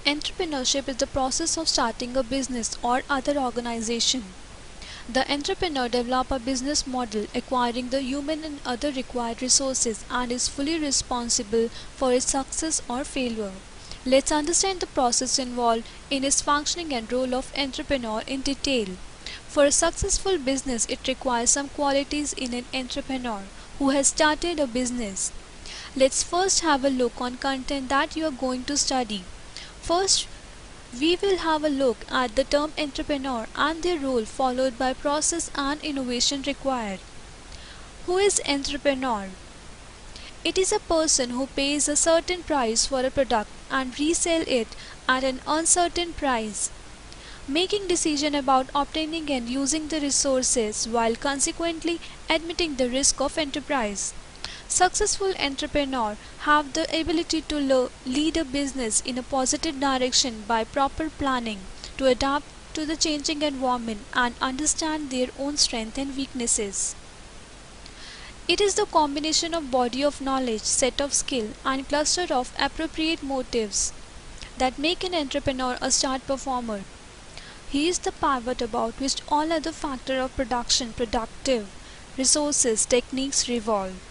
Entrepreneurship is the process of starting a business or other organization. The entrepreneur develops a business model, acquiring the human and other required resources, and is fully responsible for its success or failure. Let's understand the process involved in its functioning and role of entrepreneur in detail. For a successful business, it requires some qualities in an entrepreneur who has started a business. Let's first have a look on content that you are going to study. First, we will have a look at the term entrepreneur and their role, followed by process and innovation required. Who is entrepreneur? It is a person who pays a certain price for a product and resell it at an uncertain price, making decision about obtaining and using the resources while consequently admitting the risk of enterprise. Successful entrepreneurs have the ability to lead a business in a positive direction by proper planning, to adapt to the changing environment and understand their own strengths and weaknesses. It is the combination of body of knowledge, set of skill, and cluster of appropriate motives that make an entrepreneur a star performer. He is the pivot about which all other factors of production, productive resources, techniques revolve.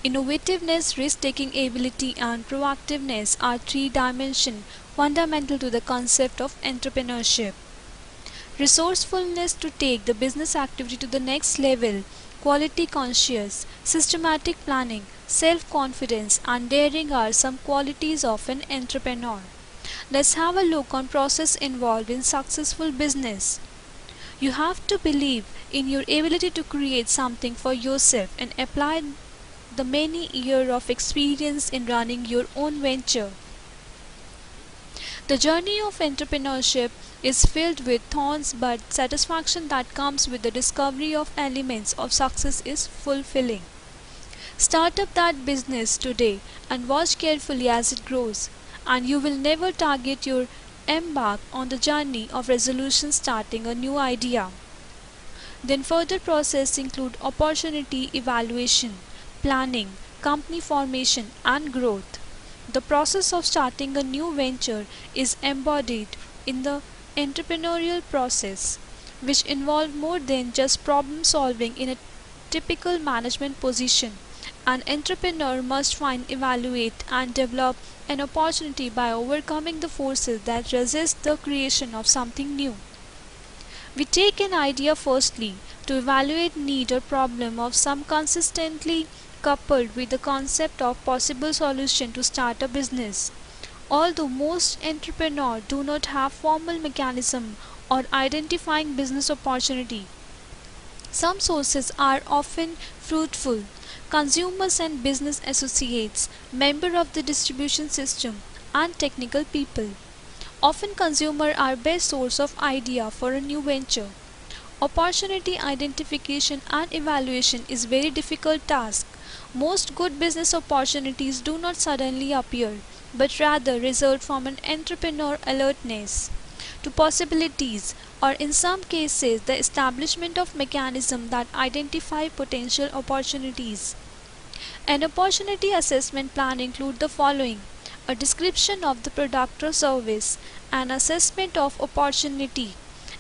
Innovativeness, risk-taking ability, and proactiveness are three dimensions fundamental to the concept of entrepreneurship. Resourcefulness to take the business activity to the next level, quality conscious, systematic planning, self-confidence, and daring are some qualities of an entrepreneur. Let's have a look on process involved in successful business. You have to believe in your ability to create something for yourself and apply the many years of experience in running your own venture. The journey of entrepreneurship is filled with thorns, but satisfaction that comes with the discovery of elements of success is fulfilling. Start up that business today and watch carefully as it grows, and you will never target your embark on the journey of resolution starting a new idea. Then further process include opportunity evaluation, planning, company formation, and growth. The process of starting a new venture is embodied in the entrepreneurial process, which involves more than just problem solving in a typical management position. An entrepreneur must find, evaluate, and develop an opportunity by overcoming the forces that resist the creation of something new. We take an idea firstly to evaluate need or problem of some consistently coupled with the concept of possible solution to start a business. Although most entrepreneurs do not have formal mechanism or identifying business opportunity, some sources are often fruitful. Consumers and business associates, member of the distribution system, and technical people. Often consumers are best source of idea for a new venture. Opportunity identification and evaluation is very difficult task. Most good business opportunities do not suddenly appear, but rather result from an entrepreneur alertness to possibilities, or in some cases the establishment of mechanisms that identify potential opportunities. An opportunity assessment plan includes the following: a description of the product or service, an assessment of opportunity,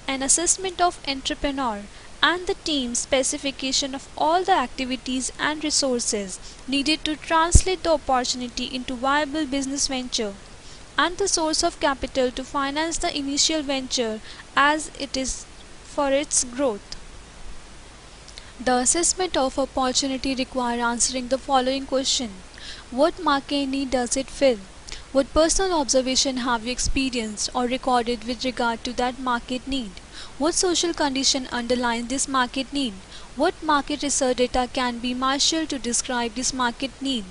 an assessment of entrepreneur, and the team specification of all the activities and resources needed to translate the opportunity into viable business venture, and the source of capital to finance the initial venture as it is for its growth. The assessment of opportunity requires answering the following question: what market need does it fill? What personal observation have you experienced or recorded with regard to that market need? What social condition underlies this market need? What market research data can be marshaled to describe this market need?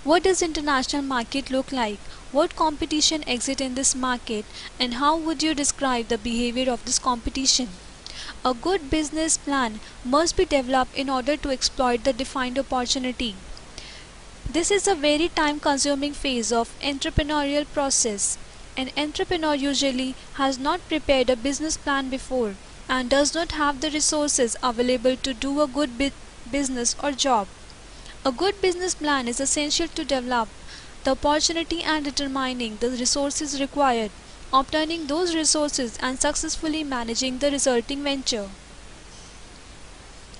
What does international market look like? What competition exists in this market, and how would you describe the behavior of this competition? A good business plan must be developed in order to exploit the defined opportunity. This is a very time-consuming phase of entrepreneurial process. An entrepreneur usually has not prepared a business plan before and does not have the resources available to do a good business or job. A good business plan is essential to develop the opportunity and determining the resources required, obtaining those resources and successfully managing the resulting venture.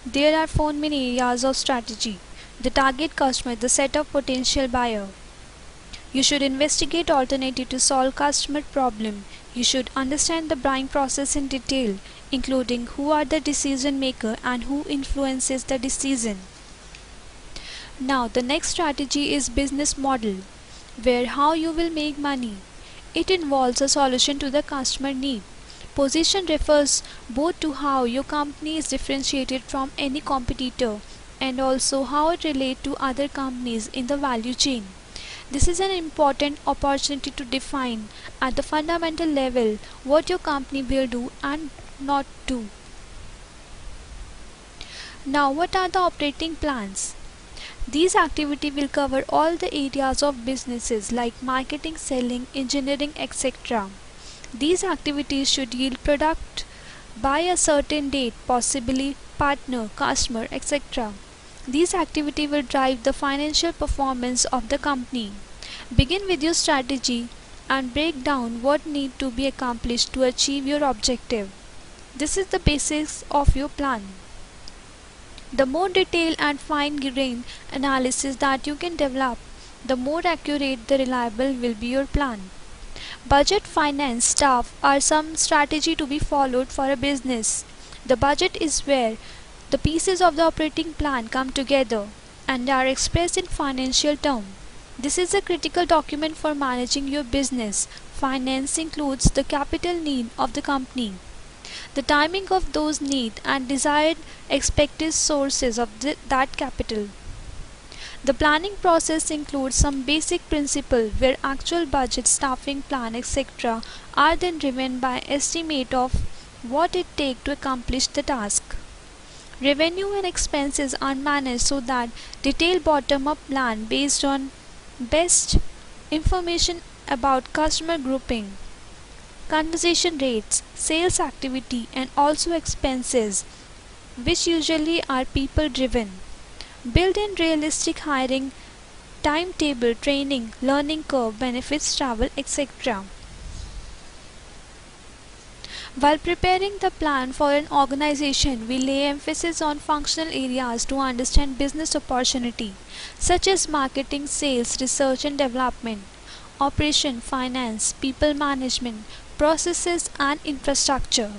There are four main areas of strategy: the target customer, the set of potential buyer. You should investigate alternative to solve customer problem. You should understand the buying process in detail, including who are the decision maker and who influences the decision. Now the next strategy is business model, where how you will make money. It involves a solution to the customer need. Position refers both to how your company is differentiated from any competitor and also how it relates to other companies in the value chain. This is an important opportunity to define at the fundamental level what your company will do and not do. Now, what are the operating plans? These activities will cover all the areas of businesses like marketing, selling, engineering, etc. These activities should yield product by a certain date, possibly partner, customer, etc. These activities will drive the financial performance of the company. Begin with your strategy and break down what needs to be accomplished to achieve your objective. This is the basis of your plan. The more detailed and fine-grained analysis that you can develop, the more accurate and reliable will be your plan. Budget, finance, staff are some strategy to be followed for a business. The budget is where the pieces of the operating plan come together and are expressed in financial terms. This is a critical document for managing your business. Finance includes the capital need of the company, the timing of those needs and desired expected sources of that capital. The planning process includes some basic principles where actual budget, staffing plan, etc. are then driven by estimate of what it takes to accomplish the task. Revenue and expenses are managed so that detailed bottom-up plan based on best information about customer grouping, conversion rates, sales activity and also expenses, which usually are people driven. Build in realistic hiring timetable, training, learning curve, benefits, travel, etc. While preparing the plan for an organization, we lay emphasis on functional areas to understand business opportunity, such as marketing, sales, research and development, operation, finance, people management, processes and infrastructure.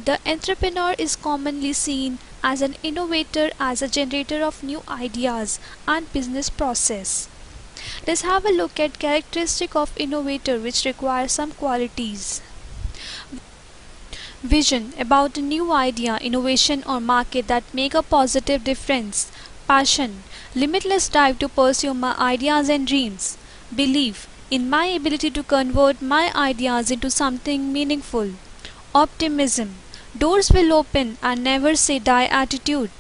The entrepreneur is commonly seen as an innovator, as a generator of new ideas and business process. Let's have a look at characteristic of innovator which require some qualities. Vision about a new idea, innovation or market that make a positive difference. Passion, limitless drive to pursue my ideas and dreams. Belief in my ability to convert my ideas into something meaningful. Optimism, doors will open and never say die attitude.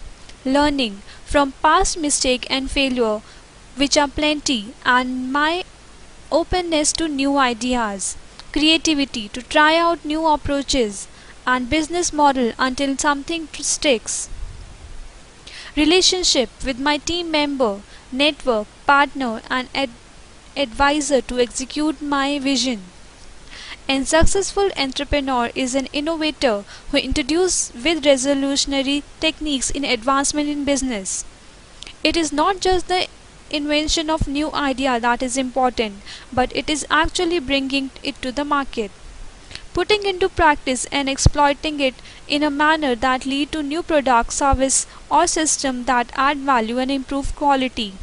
Learning from past mistake and failure, which are plenty, and my openness to new ideas. Creativity, to try out new approaches and business model until something sticks. Relationship with my team member, network, partner and advisor to execute my vision. A successful entrepreneur is an innovator who introduces with revolutionary techniques in advancement in business. It is not just the invention of new idea that is important, but it is actually bringing it to the market, putting into practice and exploiting it in a manner that lead to new product, service or system that add value and improve quality.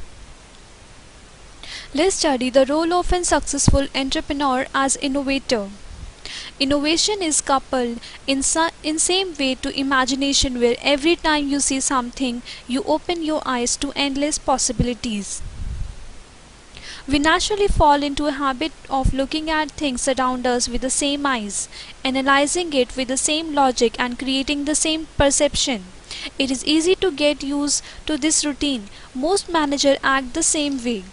Let's study the role of a successful entrepreneur as innovator. Innovation is coupled in same way to imagination, where every time you see something, you open your eyes to endless possibilities. We naturally fall into a habit of looking at things around us with the same eyes, analyzing it with the same logic and creating the same perception. It is easy to get used to this routine. Most managers act the same way.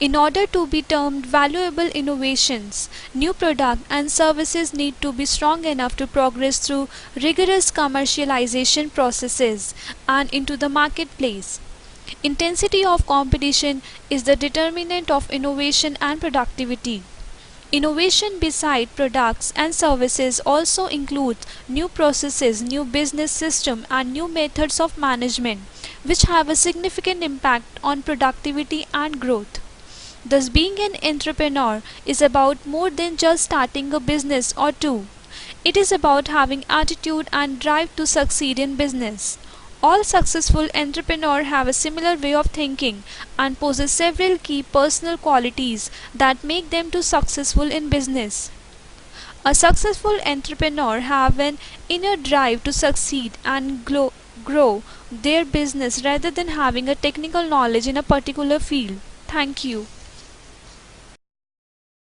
In order to be termed valuable innovations, new products and services need to be strong enough to progress through rigorous commercialization processes and into the marketplace. Intensity of competition is the determinant of innovation and productivity. Innovation beside products and services also includes new processes, new business system and new methods of management which have a significant impact on productivity and growth. Thus being an entrepreneur is about more than just starting a business or two. It is about having attitude and drive to succeed in business. All successful entrepreneurs have a similar way of thinking and possess several key personal qualities that make them too successful in business. A successful entrepreneur have an inner drive to succeed and grow their business rather than having a technical knowledge in a particular field. Thank you.